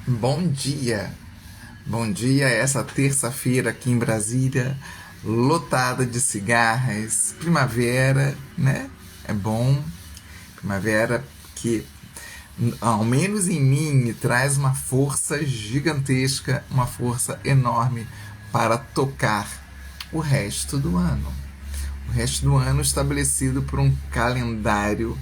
Bom dia! Bom dia, essa terça-feira aqui em Brasília, lotada de cigarras, primavera, né? É bom, primavera que, ao menos em mim, traz uma força gigantesca, uma força enorme para tocar o resto do ano. O resto do ano estabelecido por um calendário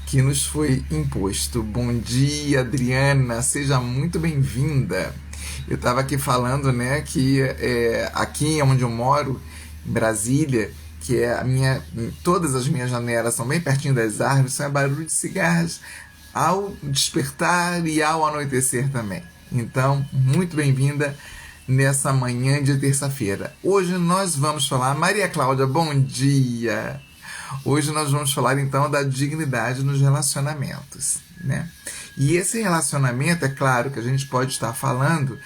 que nos foi imposto. Bom dia, Adriana, seja muito bem-vinda. Eu estava aqui falando, né, que aqui onde eu moro, em Brasília, que todas as minhas janelas são bem pertinho das árvores, são barulho de cigarras ao despertar e ao anoitecer também. Então, muito bem-vinda nessa manhã de terça-feira. Hoje nós vamos falar, Maria Cláudia, bom dia! Hoje nós vamos falar então da dignidade nos relacionamentos, né? E esse relacionamento, é claro que a gente pode estar falando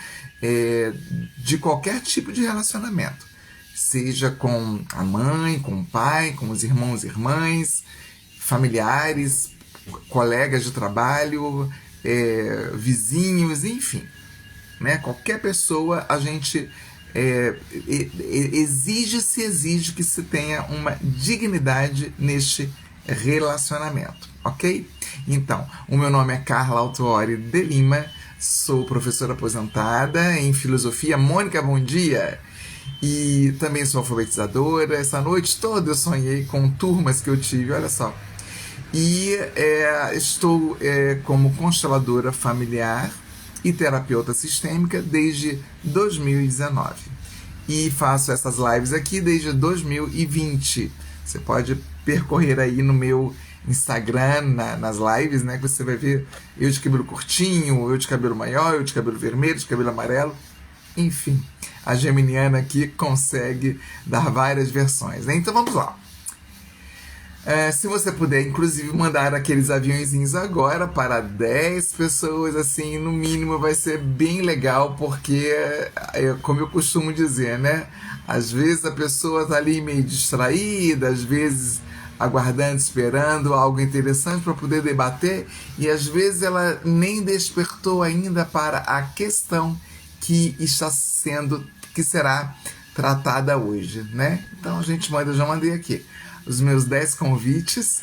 de qualquer tipo de relacionamento, seja com a mãe, com o pai, com os irmãos e irmãs, familiares, colegas de trabalho, vizinhos, enfim, né? Qualquer pessoa a gente exige que se tenha uma dignidade neste relacionamento, ok? Então, o meu nome é Carla Autuori de Lima, sou professora aposentada em filosofia. Mônica, bom dia! E também sou alfabetizadora. Essa noite toda eu sonhei com turmas que eu tive, olha só. E estou como consteladora familiar e terapeuta sistêmica desde 2019. E faço essas lives aqui desde 2020. Você pode percorrer aí no meu Instagram, nas lives, né? Que você vai ver eu de cabelo curtinho, eu de cabelo maior, eu de cabelo vermelho, de cabelo amarelo. Enfim, a geminiana aqui consegue dar várias versões, né? Então vamos lá. Se você puder, inclusive, mandar aqueles aviãozinhos agora para 10 pessoas, assim, no mínimo, vai ser bem legal, porque, como eu costumo dizer, né? Às vezes a pessoa está ali meio distraída, às vezes aguardando, esperando algo interessante para poder debater, e às vezes ela nem despertou ainda para a questão que será tratada hoje, né? Então eu já mandei aqui os meus 10 convites.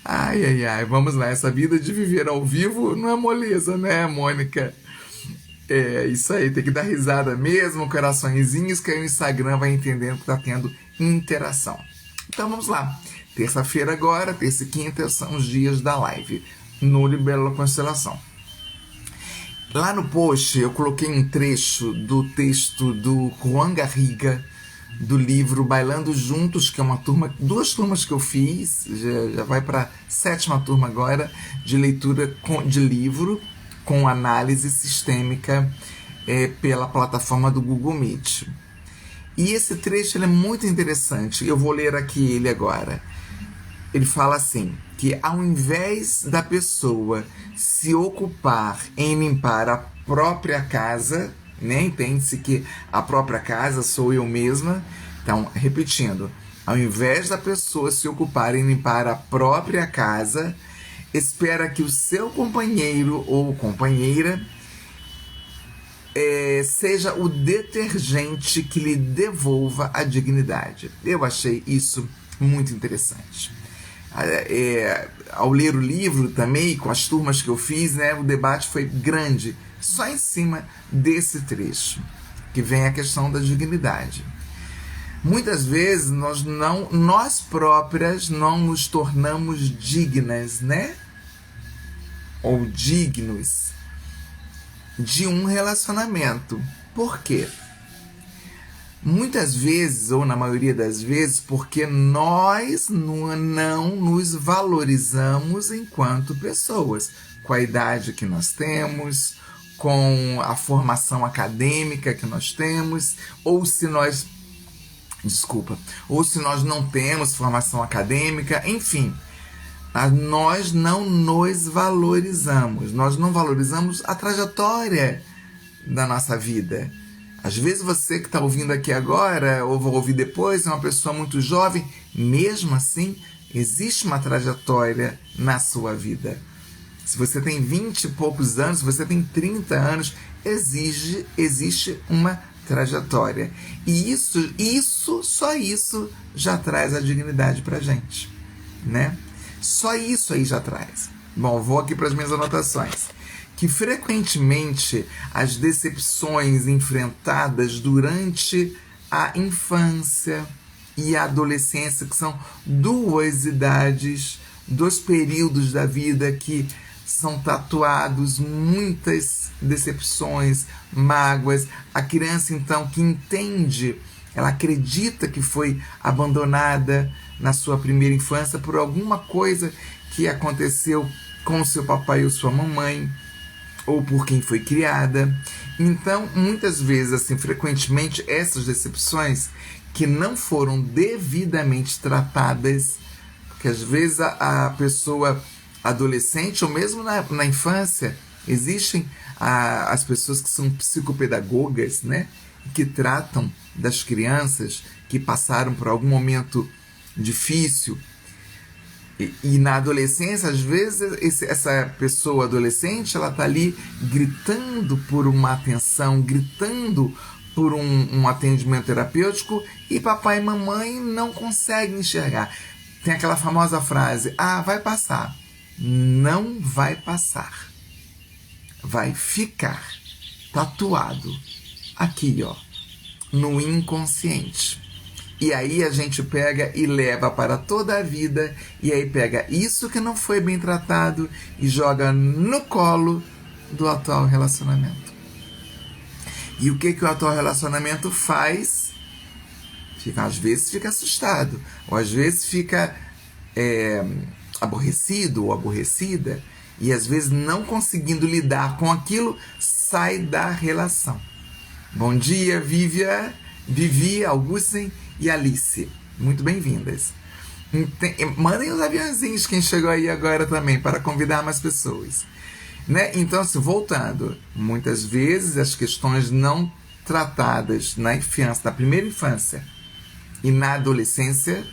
Ai, vamos lá, essa vida de viver ao vivo não é moleza, né, Mônica? É isso aí, tem que dar risada mesmo, coraçõezinhos, que aí o Instagram vai entendendo que tá tendo interação. Então vamos lá, terça-feira agora, terça e quinta são os dias da live no Libélula Constelação. Lá no post eu coloquei um trecho do texto do Juan Garriga, do livro Bailando Juntos, que é duas turmas que eu fiz, já vai para a 7ª turma agora, de leitura de livro com análise sistêmica pela plataforma do Google Meet. E esse trecho ele é muito interessante, eu vou ler aqui ele agora. Ele fala assim, que ao invés da pessoa se ocupar em limpar a própria casa, né? Entende-se que a própria casa sou eu mesma. Então, repetindo, ao invés da pessoa se ocupar em limpar a própria casa, espera que o seu companheiro ou companheira seja o detergente que lhe devolva a dignidade. Eu achei isso muito interessante. Ao ler o livro também, com as turmas que eu fiz, né, o debate foi grande, só em cima desse trecho, que vem a questão da dignidade. Muitas vezes nós próprias não nos tornamos dignas, né? Ou dignos de um relacionamento. Por quê? Muitas vezes, ou na maioria das vezes, porque nós não nos valorizamos enquanto pessoas, com a idade que nós temos, com a formação acadêmica que nós temos, ou se nós não temos formação acadêmica, enfim, nós não nos valorizamos, nós não valorizamos a trajetória da nossa vida. Às vezes você que está ouvindo aqui agora, ou vai ouvir depois, é uma pessoa muito jovem, mesmo assim, existe uma trajetória na sua vida. Se você tem 20 e poucos anos, se você tem 30 anos, existe uma trajetória. E só isso já traz a dignidade pra gente, né? Só isso aí já traz. Bom, vou aqui para as minhas anotações. Que frequentemente as decepções enfrentadas durante a infância e a adolescência, que são duas idades, dois períodos da vida que são tatuados, muitas decepções, mágoas. A criança, então, que entende, ela acredita que foi abandonada na sua primeira infância por alguma coisa que aconteceu com seu papai ou sua mamãe, ou por quem foi criada. Então, muitas vezes, assim, frequentemente, essas decepções que não foram devidamente tratadas, porque às vezes a pessoa adolescente, ou mesmo na infância, existem as pessoas que são psicopedagogas, né? Que tratam das crianças que passaram por algum momento difícil. E na adolescência, às vezes, essa pessoa adolescente, ela está ali gritando por uma atenção, gritando por um atendimento terapêutico, e papai e mamãe não conseguem enxergar. Tem aquela famosa frase: ah, vai passar. Não vai passar. Vai ficar tatuado aqui, ó, no inconsciente. E aí a gente pega e leva para toda a vida, e aí pega isso que não foi bem tratado e joga no colo do atual relacionamento. E o que o atual relacionamento faz? Às vezes fica assustado, ou às vezes fica aborrecido ou aborrecida, e às vezes não conseguindo lidar com aquilo, sai da relação. Bom dia, Vivi, Augusten e Alice. Muito bem-vindas. Mandem os aviãozinhos quem chegou aí agora também, para convidar mais pessoas. Né? Então, assim, voltando, muitas vezes as questões não tratadas na infância, na primeira infância e na adolescência,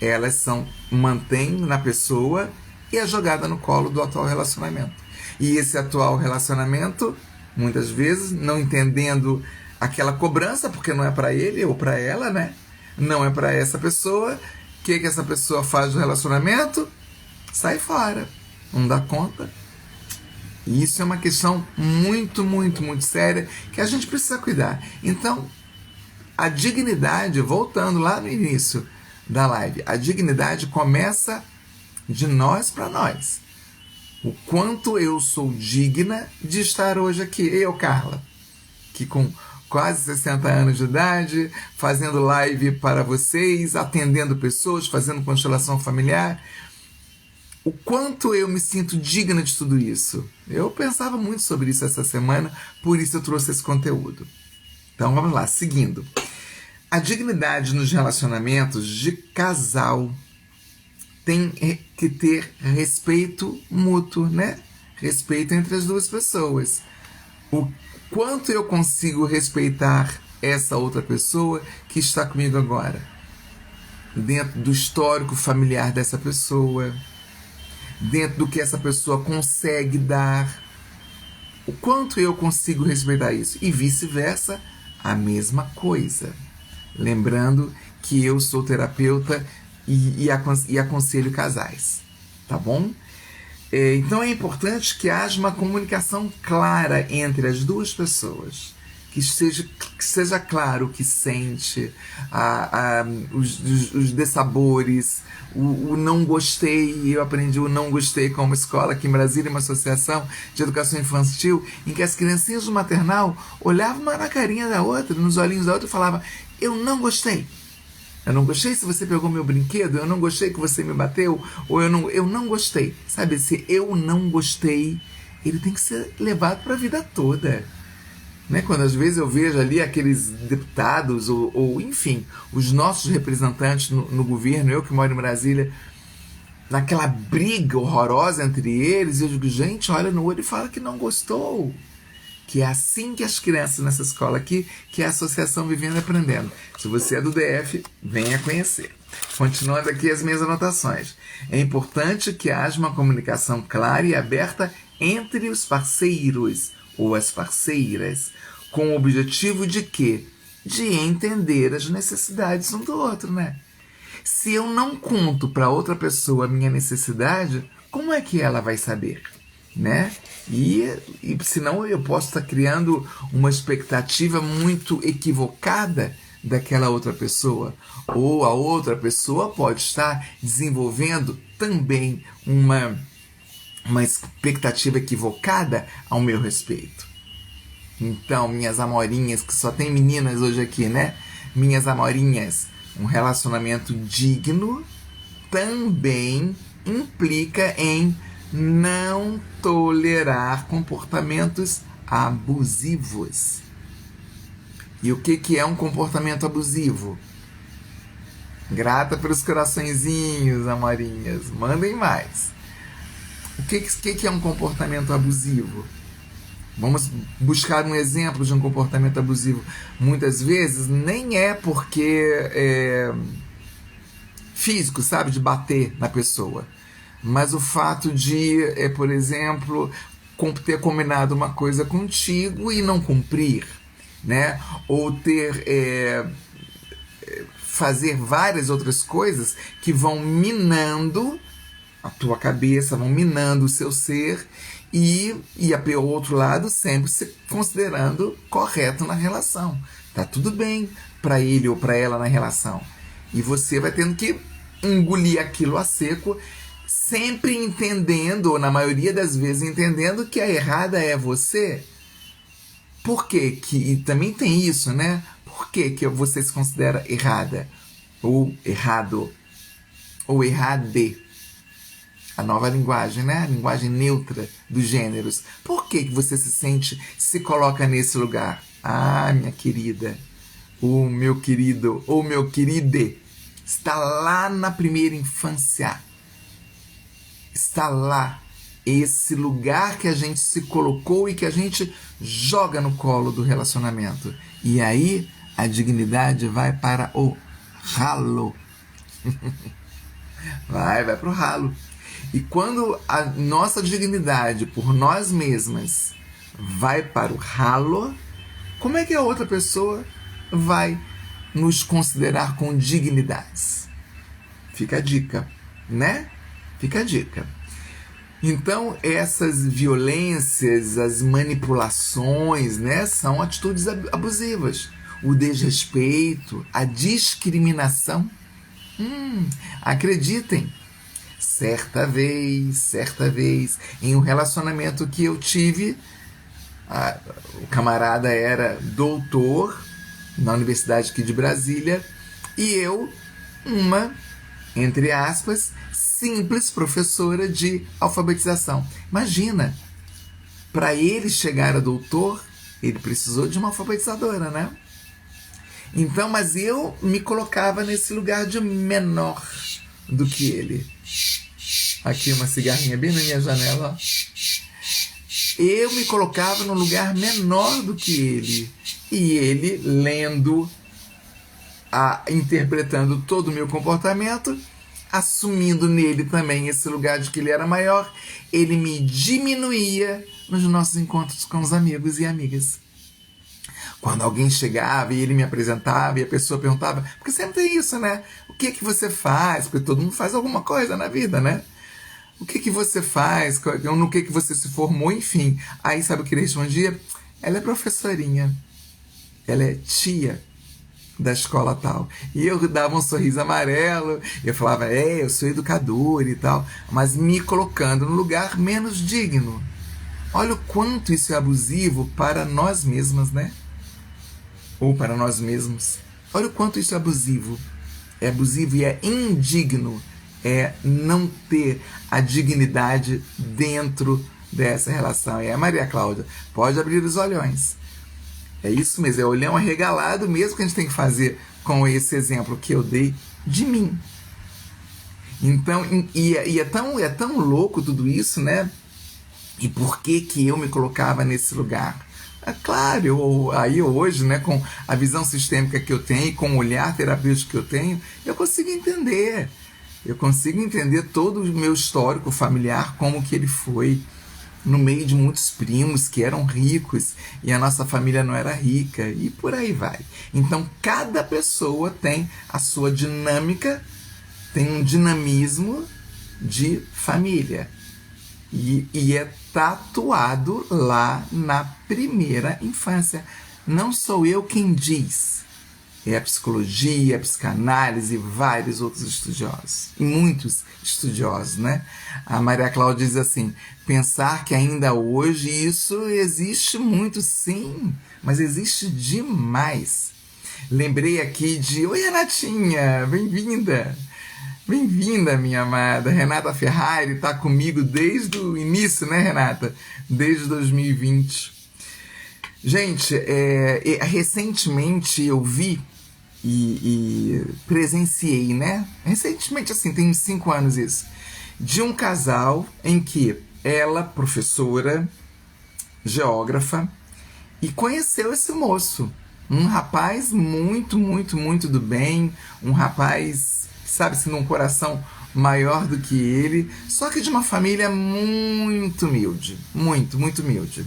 elas mantêm na pessoa e é jogada no colo do atual relacionamento. E esse atual relacionamento, muitas vezes, não entendendo aquela cobrança, porque não é para ele ou para ela, né? Não é para essa pessoa. O que essa pessoa faz no relacionamento? Sai fora. Não dá conta. E isso é uma questão muito, muito, muito séria que a gente precisa cuidar. Então, a dignidade, voltando lá no início da live, a dignidade começa de nós para nós. O quanto eu sou digna de estar hoje aqui. Eu, Carla, que com quase 60 anos de idade, fazendo live para vocês, atendendo pessoas, fazendo constelação familiar. O quanto eu me sinto digna de tudo isso. Eu pensava muito sobre isso essa semana, por isso eu trouxe esse conteúdo. Então vamos lá, seguindo. A dignidade nos relacionamentos de casal tem que ter respeito mútuo, né? Respeito entre as duas pessoas. O quanto eu consigo respeitar essa outra pessoa que está comigo agora, dentro do histórico familiar dessa pessoa, dentro do que essa pessoa consegue dar, o quanto eu consigo respeitar isso, e vice-versa, a mesma coisa. Lembrando que eu sou terapeuta e aconselho casais, tá bom? Então é importante que haja uma comunicação clara entre as duas pessoas, que seja claro o que sente, os dessabores, o não gostei. Eu aprendi o não gostei como escola aqui em Brasília, uma associação de educação infantil, em que as criancinhas do maternal olhavam uma na carinha da outra, nos olhinhos da outra, e falavam: eu não gostei. Eu não gostei se você pegou meu brinquedo, eu não gostei que você me bateu, ou eu não gostei. Sabe, esse eu não gostei, ele tem que ser levado para a vida toda. Né? Quando às vezes eu vejo ali aqueles deputados, ou enfim, os nossos representantes no governo, eu que moro em Brasília, naquela briga horrorosa entre eles, eu digo: gente, olha no olho e fala que não gostou. Que é assim que as crianças nessa escola aqui, que é a Associação Vivendo e Aprendendo. Se você é do DF, venha conhecer. Continuando aqui as minhas anotações. É importante que haja uma comunicação clara e aberta entre os parceiros ou as parceiras, com o objetivo de quê? De entender as necessidades um do outro, né? Se eu não conto para outra pessoa a minha necessidade, como é que ela vai saber? Né? E senão eu posso estar criando uma expectativa muito equivocada daquela outra pessoa. Ou a outra pessoa pode estar desenvolvendo também uma expectativa equivocada ao meu respeito. Então, minhas amorinhas, que só tem meninas hoje aqui, né? Minhas amorinhas, um relacionamento digno também implica em não tolerar comportamentos abusivos. E o que é um comportamento abusivo? Grata pelos coraçõezinhos, amorinhas. Mandem mais. O que é um comportamento abusivo? Vamos buscar um exemplo de um comportamento abusivo. Muitas vezes nem é porque é físico, sabe? De bater na pessoa. Mas o fato de, por exemplo, ter combinado uma coisa contigo e não cumprir, né? Ou fazer várias outras coisas que vão minando a tua cabeça, vão minando o seu ser e ao outro lado sempre se considerando correto na relação. Tá tudo bem para ele ou para ela na relação. E você vai tendo que engolir aquilo a seco, sempre entendendo, ou na maioria das vezes entendendo que a errada é você. Por quê? E também tem isso, né? Por que você se considera errada? Ou errado? Ou errade? A nova linguagem, né? A linguagem neutra dos gêneros. Por que você se coloca nesse lugar? Ah, minha querida, o meu querido, ou meu queride, está lá na primeira infância. Está lá. Esse lugar que a gente se colocou e que a gente joga no colo do relacionamento. E aí a dignidade vai para o ralo. vai para o ralo. E quando a nossa dignidade por nós mesmas vai para o ralo, como é que a outra pessoa vai nos considerar com dignidades? Fica a dica, né? Fica a dica. Então, essas violências, as manipulações, né, são atitudes abusivas. O desrespeito, a discriminação. Acreditem, certa vez, em um relacionamento que eu tive, o camarada era doutor na Universidade aqui de Brasília e eu, entre aspas, simples professora de alfabetização. Imagina, para ele chegar a doutor, ele precisou de uma alfabetizadora, né? Então, mas eu me colocava nesse lugar de menor do que ele. Aqui uma cigarrinha bem na minha janela. Eu me colocava num lugar menor do que ele. E ele, lendo, interpretando todo o meu comportamento, assumindo nele também esse lugar de que ele era maior, ele me diminuía nos nossos encontros com os amigos e amigas. Quando alguém chegava e ele me apresentava e a pessoa perguntava, porque sempre tem isso, né? O que você faz? Porque todo mundo faz alguma coisa na vida, né? O que você faz? No que você se formou? Enfim. Aí sabe o que ele respondia? Ela é professorinha. Ela é tia da escola tal. E eu dava um sorriso amarelo, eu falava, eu sou educador e tal, mas me colocando no lugar menos digno. Olha o quanto isso é abusivo para nós mesmas, né? Ou para nós mesmos. Olha o quanto isso é abusivo. É abusivo e é indigno. É não ter a dignidade dentro dessa relação. E a Maria Cláudia, pode abrir os olhões. É isso mesmo, é olhão arregalado mesmo que a gente tem que fazer com esse exemplo que eu dei de mim. Então, é tão louco tudo isso, né? E por que eu me colocava nesse lugar? É claro, aí hoje, né, com a visão sistêmica que eu tenho, com o olhar terapêutico que eu tenho, eu consigo entender. Eu consigo entender todo o meu histórico familiar, como que ele foi, no meio de muitos primos que eram ricos e a nossa família não era rica, e por aí vai. Então, cada pessoa tem a sua dinâmica, tem um dinamismo de família. E é tatuado lá na primeira infância. Não sou eu quem diz. É a psicologia, a psicanálise e vários outros estudiosos. E muitos estudiosos, né? A Maria Cláudia diz assim, pensar que ainda hoje isso existe muito, sim, mas existe demais. Lembrei aqui de... Oi, Renatinha, bem-vinda! Bem-vinda, minha amada. Renata Ferrari está comigo desde o início, né, Renata? Desde 2020. Gente, recentemente eu vi e presenciei, né? Recentemente, assim, tem uns 5 anos isso. De um casal em que ela, professora, geógrafa, e conheceu esse moço. Um rapaz muito, muito, muito do bem. Um rapaz, sabe-se, num coração maior do que ele. Só que de uma família muito humilde. Muito, muito humilde.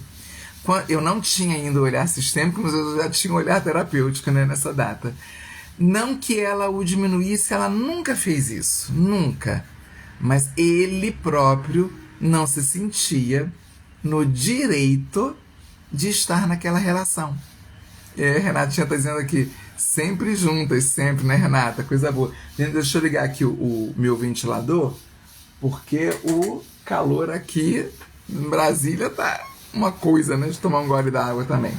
Eu não tinha ainda o olhar sistêmico, mas eu já tinha o olhar terapêutico, né, nessa data. Não que ela o diminuísse, ela nunca fez isso. Nunca. Mas ele próprio não se sentia no direito de estar naquela relação. Renatinha está dizendo aqui, sempre juntas, sempre, né, Renata? Coisa boa. Gente, deixa eu ligar aqui o meu ventilador, porque o calor aqui em Brasília tá uma coisa, né, de tomar um gole d'água também.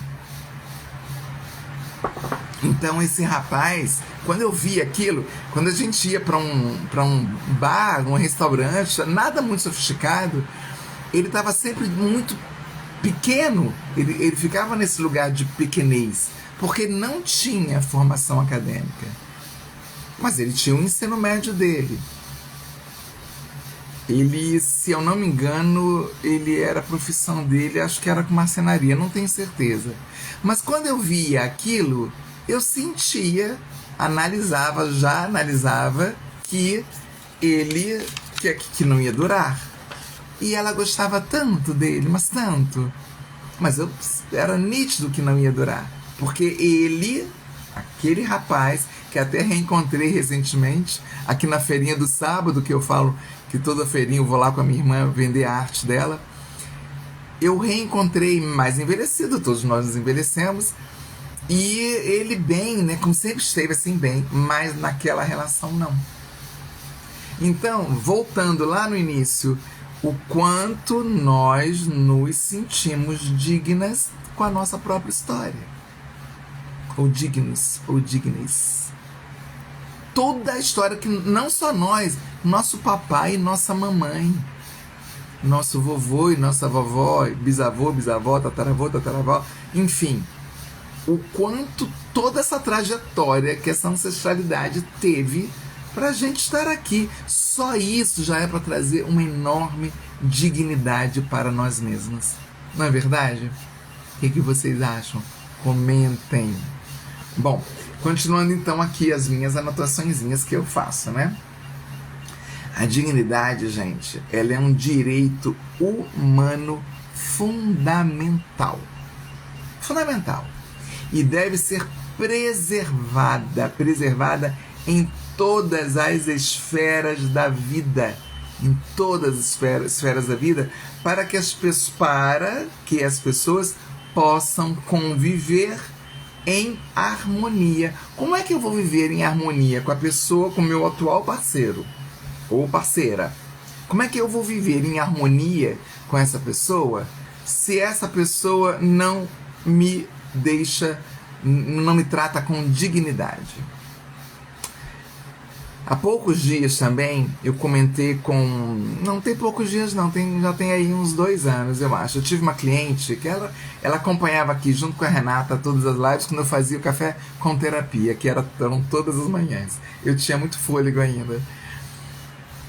Então esse rapaz, quando eu vi aquilo, quando a gente ia para um bar, um restaurante, nada muito sofisticado, ele estava sempre muito pequeno, ele ficava nesse lugar de pequenez, porque não tinha formação acadêmica. Mas ele tinha o ensino médio dele. Ele, se eu não me engano, ele era a profissão dele, acho que era com marcenaria, não tenho certeza. Mas quando eu via aquilo, eu sentia, já analisava que ele, que não ia durar. E ela gostava tanto dele, mas tanto. Mas era nítido que não ia durar. Porque ele, aquele rapaz, que até reencontrei recentemente, aqui na feirinha do sábado, que eu falo que toda feirinha eu vou lá com a minha irmã vender a arte dela, eu reencontrei mais envelhecido, todos nós nos envelhecemos, e ele bem, né, como sempre esteve assim bem, mas naquela relação não. Então, voltando lá no início, o quanto nós nos sentimos dignas com a nossa própria história. Ou dignos, ou dignes. Toda a história que não só nós, nosso papai e nossa mamãe, nosso vovô e nossa vovó, bisavô, bisavó, tataravô, tataravó, enfim, o quanto toda essa trajetória que essa ancestralidade teve pra gente estar aqui. Só isso já é para trazer uma enorme dignidade para nós mesmos. Não é verdade? O que vocês acham? Comentem. Bom, continuando então aqui as minhas anotaçõezinhas que eu faço, né? A dignidade, gente, ela é um direito humano fundamental. Fundamental. E deve ser preservada em todas as esferas da vida. Em todas as esferas da vida, para que as pessoas possam conviver em harmonia. Como é que eu vou viver em harmonia com a pessoa, com o meu atual parceiro ou parceira? Como é que eu vou viver em harmonia com essa pessoa se essa pessoa não me trata com dignidade? Há poucos dias também eu comentei com... Não tem poucos dias não, já tem aí uns 2 anos, eu acho. Eu tive uma cliente que ela acompanhava aqui junto com a Renata todas as lives quando eu fazia o café com terapia, que eram todas as manhãs. Eu tinha muito fôlego ainda.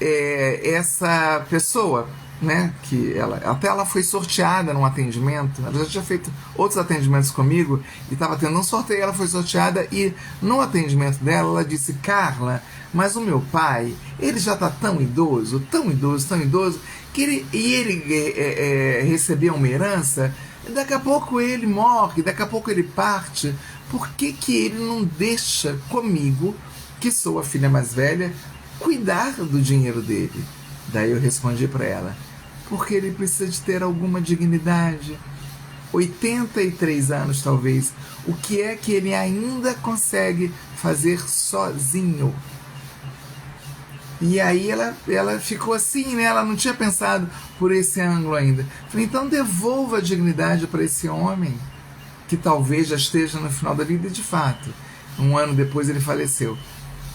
Essa pessoa, né, que ela foi sorteada num atendimento. Ela já tinha feito outros atendimentos comigo e estava tendo um sorteio. Ela foi sorteada e no atendimento dela ela disse: Carla, mas o meu pai, ele já está tão idoso, que ele recebeu uma herança. Daqui a pouco ele morre, daqui a pouco ele parte. Por que ele não deixa comigo, que sou a filha mais velha, cuidar do dinheiro dele? Daí eu respondi para ela: porque ele precisa de ter alguma dignidade. 83 anos talvez. O que é que ele ainda consegue fazer sozinho? E aí ela ficou assim, né? Ela não tinha pensado por esse ângulo ainda. Falei: então devolva a dignidade para esse homem, que talvez já esteja no final da vida. E de fato, um ano depois ele faleceu.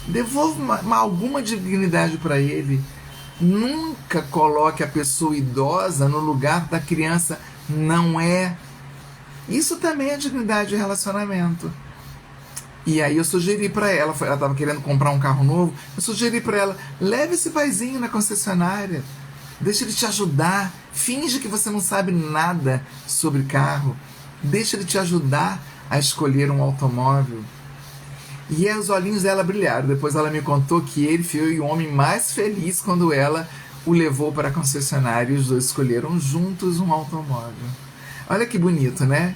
Devolva alguma dignidade para ele. Nunca coloque a pessoa idosa no lugar da criança. Não é. Isso também é dignidade de relacionamento. E aí eu sugeri para ela estava querendo comprar um carro novo, eu sugeri para ela: leve esse paizinho na concessionária, deixa ele te ajudar, finge que você não sabe nada sobre carro, deixa ele te ajudar a escolher um automóvel. E aí os olhinhos dela brilharam. Depois ela me contou que ele foi o homem mais feliz quando ela o levou para a concessionária e os dois escolheram juntos um automóvel. Olha que bonito, né?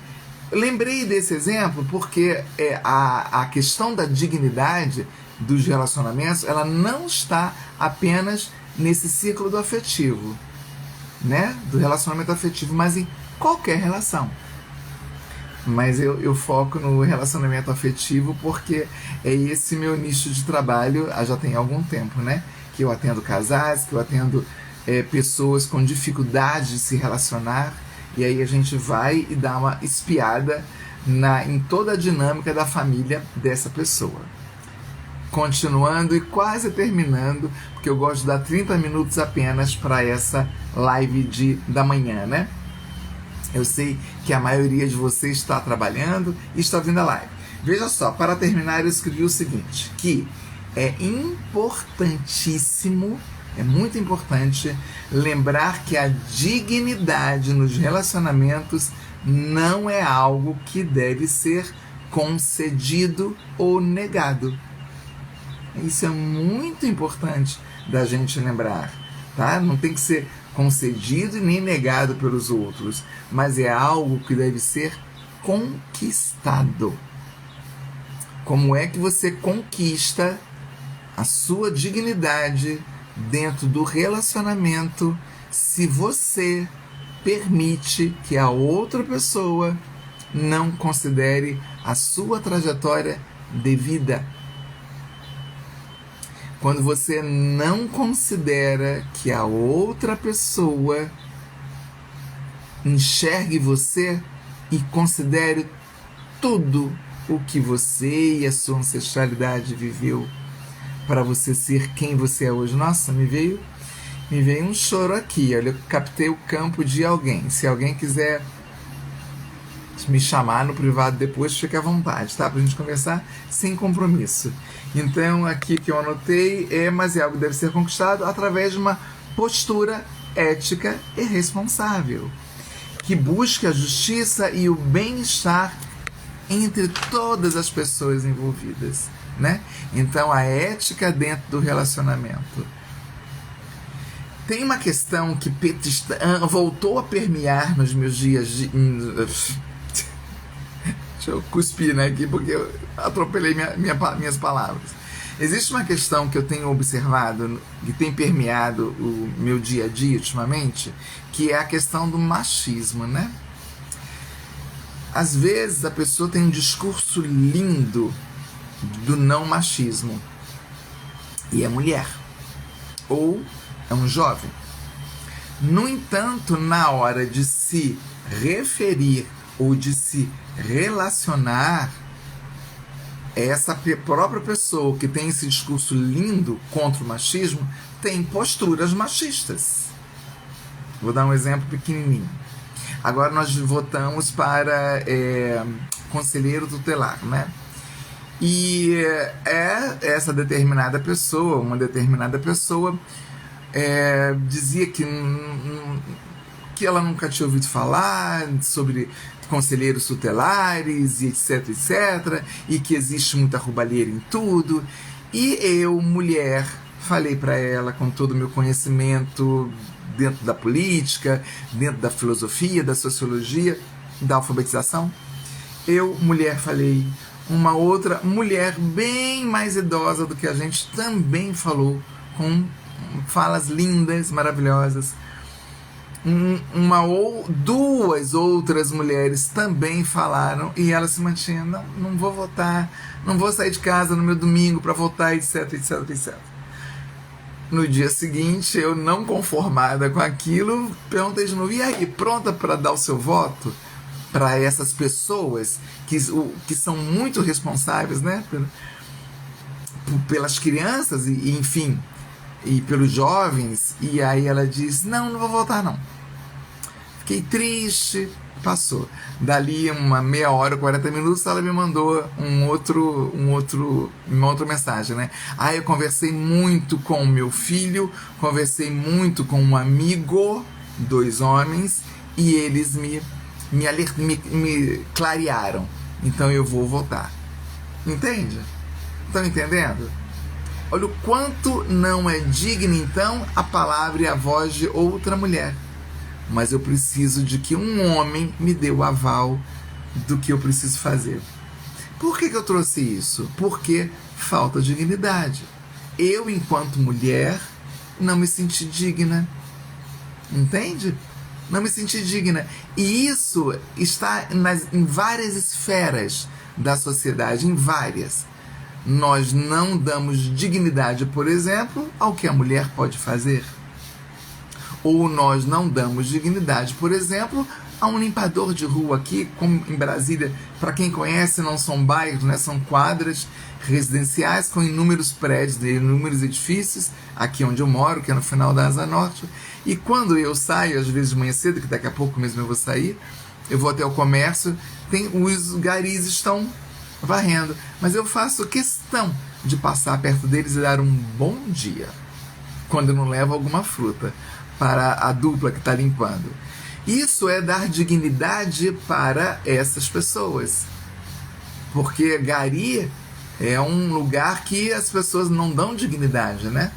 Eu lembrei desse exemplo porque a questão da dignidade dos relacionamentos, ela não está apenas nesse ciclo do afetivo, né? Do relacionamento afetivo, mas em qualquer relação. Mas eu foco no relacionamento afetivo porque é esse meu nicho de trabalho já tem algum tempo, né? Que eu atendo casais, que eu atendo pessoas com dificuldade de se relacionar, e aí a gente vai e dá uma espiada em toda a dinâmica da família dessa pessoa. Continuando e quase terminando, porque eu gosto de dar 30 minutos apenas para essa live da manhã, né? Eu sei que a maioria de vocês está trabalhando e está vindo a live. Veja só, para terminar eu escrevi o seguinte, que é importantíssimo, é muito importante lembrar que a dignidade nos relacionamentos não é algo que deve ser concedido ou negado. Isso é muito importante da gente lembrar, tá? Não tem que ser concedido e nem negado pelos outros, mas é algo que deve ser conquistado. Como é que você conquista a sua dignidade dentro do relacionamento se você permite que a outra pessoa não considere a sua trajetória de vida? Quando você não considera que a outra pessoa enxergue você e considere tudo o que você e a sua ancestralidade viveu para você ser quem você é hoje. Nossa, me veio um choro aqui. Olha, eu captei o campo de alguém. Se alguém quiser me chamar no privado depois, fique à vontade, tá? Pra gente conversar sem compromisso. Então, aqui que eu anotei mas é algo que deve ser conquistado através de uma postura ética e responsável, que busque a justiça e o bem-estar entre todas as pessoas envolvidas, né? Então, a ética dentro do relacionamento. Tem uma questão que voltou a permear nos meus dias de... Deixa eu cuspir, né, aqui, porque eu atropelei minhas palavras. Existe uma questão que eu tenho observado, que tem permeado o meu dia a dia ultimamente, que é a questão do machismo, né? Às vezes a pessoa tem um discurso lindo do não machismo e é mulher, ou é um jovem. No entanto, na hora de se referir ou de se relacionar, essa própria pessoa que tem esse discurso lindo contra o machismo tem posturas machistas. Vou dar um exemplo pequenininho. Agora nós votamos para conselheiro tutelar, né? E essa determinada pessoa, uma determinada pessoa, dizia que ela nunca tinha ouvido falar sobre conselheiros tutelares e etc, etc, e que existe muita roubalheira em tudo. E eu, mulher, falei para ela com todo o meu conhecimento dentro da política, dentro da filosofia, da sociologia, da alfabetização. Eu, mulher, falei. Uma outra mulher bem mais idosa do que a gente também falou, com falas lindas, maravilhosas. Uma ou duas outras mulheres também falaram e ela se mantinha: não vou votar, não vou sair de casa no meu domingo para votar, etc, etc, etc. No dia seguinte, eu, não conformada com aquilo, perguntei de novo: e aí, pronta para dar o seu voto para essas pessoas que são muito responsáveis, né, pelas crianças e enfim, e pelos jovens? E aí ela diz: não vou votar não. Fiquei triste, passou. Dali uma meia hora, 40 minutos, ela me mandou uma outra mensagem, né? Aí eu conversei muito com o meu filho, conversei muito com um amigo, 2 homens, e eles me clarearam. Então eu vou votar. Entende? Estão entendendo? Olha o quanto não é digna, então, a palavra e a voz de outra mulher. Mas eu preciso de que um homem me dê o aval do que eu preciso fazer. Por que eu trouxe isso? Porque falta dignidade. Eu, enquanto mulher, não me senti digna. Entende? Não me senti digna. E isso está em várias esferas da sociedade, em várias. Nós não damos dignidade, por exemplo, ao que a mulher pode fazer. Ou nós não damos dignidade, por exemplo, a um limpador de rua aqui, como em Brasília, para quem conhece, não são bairros, né? São quadras residenciais com inúmeros prédios, inúmeros edifícios, aqui onde eu moro, que é no final da Asa Norte. E quando eu saio, às vezes de manhã cedo, que daqui a pouco mesmo eu vou sair, eu vou até o comércio, os garis estão varrendo, mas eu faço questão de passar perto deles e dar um bom dia, quando eu não levo alguma fruta para a dupla que está limpando. Isso é dar dignidade para essas pessoas, porque gari é um lugar que as pessoas não dão dignidade, né?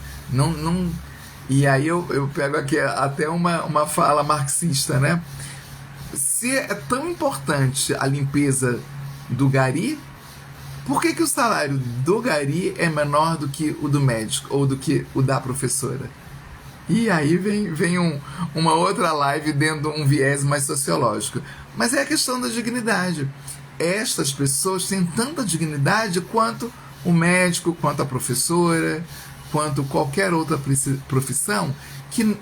E aí eu pego aqui até uma fala marxista, né? Se é tão importante a limpeza do gari, por que o salário do gari é menor do que o do médico ou do que o da professora? E aí vem uma outra live dentro de um viés mais sociológico. Mas é a questão da dignidade. Estas pessoas têm tanta dignidade quanto o médico, quanto a professora, quanto qualquer outra profissão que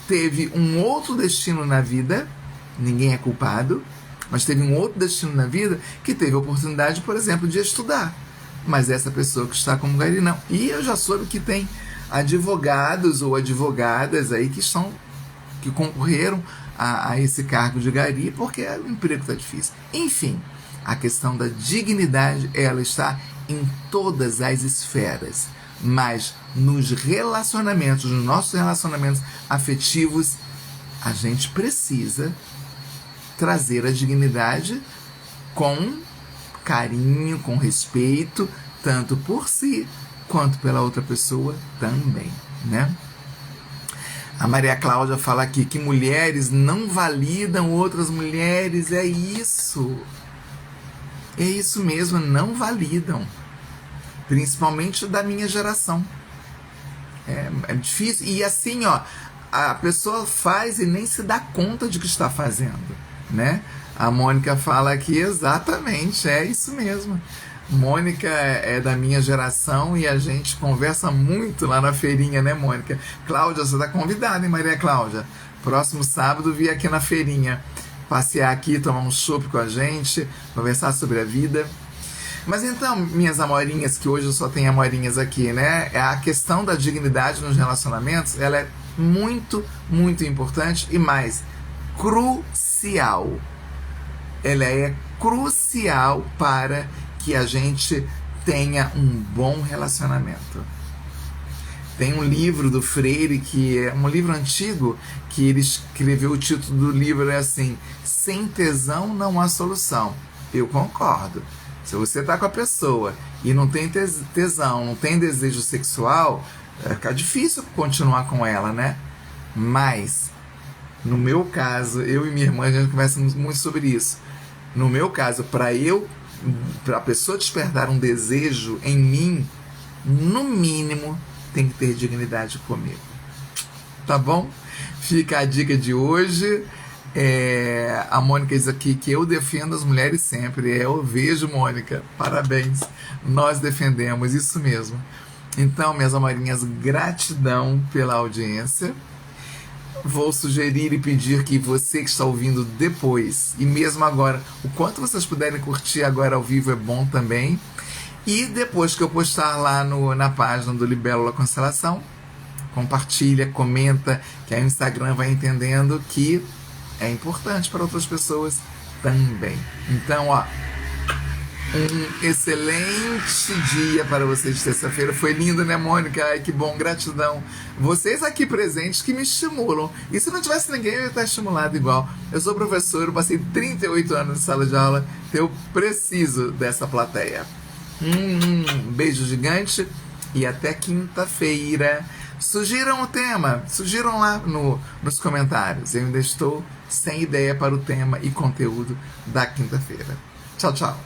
teve um outro destino na vida. Ninguém é culpado, mas teve um outro destino na vida, que teve a oportunidade, por exemplo, de estudar. Mas essa pessoa que está como gari não. E eu já soube que tem advogados ou advogadas aí que concorreram a esse cargo de gari porque o emprego está difícil. Enfim, a questão da dignidade, ela está em todas as esferas, mas nos relacionamentos, nos nossos relacionamentos afetivos, a gente precisa trazer a dignidade com carinho, com respeito, tanto por si quanto pela outra pessoa também, né? A Maria Cláudia fala aqui que mulheres não validam outras mulheres. É isso mesmo, não validam, principalmente da minha geração. É difícil, e assim, ó, a pessoa faz e nem se dá conta de que está fazendo, né? A Mônica fala aqui exatamente, é isso mesmo. Mônica é da minha geração e a gente conversa muito lá na feirinha, né, Mônica? Cláudia, você está convidada, hein, Maria Cláudia? Próximo sábado, vir aqui na feirinha, passear aqui, tomar um chopp com a gente, conversar sobre a vida. Mas então, minhas amorinhas, que hoje eu só tenho amorinhas aqui, né? A questão da dignidade nos relacionamentos, ela é muito, muito importante e mais, crucial. Ela é crucial para que a gente tenha um bom relacionamento. Tem um livro do Freire, que é um livro antigo, que ele escreveu, o título do livro é assim: Sem tesão não há solução. Eu concordo. Se você está com a pessoa e não tem tesão, não tem desejo sexual, vai ficar difícil continuar com ela, né? Mas, no meu caso, eu e minha irmã, a gente conversa muito sobre isso. No meu caso, para a pessoa despertar um desejo em mim, no mínimo, tem que ter dignidade comigo. Tá bom? Fica a dica de hoje. A Mônica diz aqui que eu defendo as mulheres sempre. Eu vejo, Mônica, parabéns. Nós defendemos, isso mesmo. Então, minhas amorinhas, gratidão pela audiência. Vou sugerir e pedir que você que está ouvindo depois, e mesmo agora, o quanto vocês puderem curtir agora ao vivo é bom também. E depois que eu postar lá na página do Libélula Constelação, compartilha, comenta, que aí o Instagram vai entendendo que é importante para outras pessoas também. Então, ó, um excelente dia para vocês de terça-feira. Foi lindo, né, Mônica? Ai, que bom, gratidão. Vocês aqui presentes que me estimulam. E se não tivesse ninguém, eu ia estar estimulado igual. Eu sou professor, eu passei 38 anos em sala de aula, então eu preciso dessa plateia. Beijo gigante e até quinta-feira. Sugiram o tema, sugiram lá nos comentários. Eu ainda estou sem ideia para o tema e conteúdo da quinta-feira. Tchau, tchau.